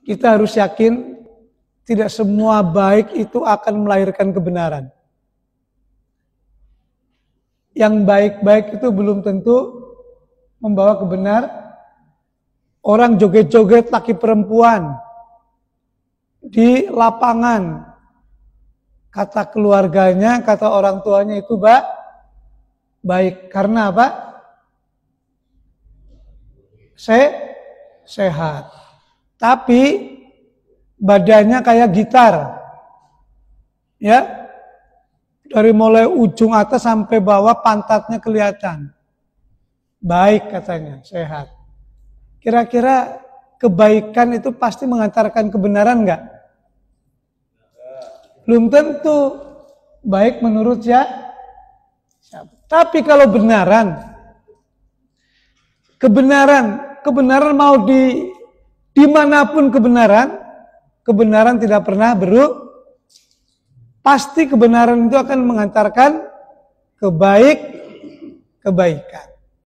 kita harus yakin tidak semua baik itu akan melahirkan kebenaran. Yang baik-baik itu belum tentu membawa kebenaran. Orang joget-joget laki perempuan di lapangan, kata keluarganya, kata orang tuanya itu baik. Karena apa? Sehat. Tapi badannya kayak gitar. Ya. Dari mulai ujung atas sampai bawah pantatnya kelihatan. Baik katanya, sehat. Kira-kira kebaikan itu pasti mengantarkan kebenaran enggak? Belum tentu baik menurut siapa. Tapi kalau kebenaran mau dimanapun kebenaran tidak pernah pasti kebenaran itu akan mengantarkan kebaikan.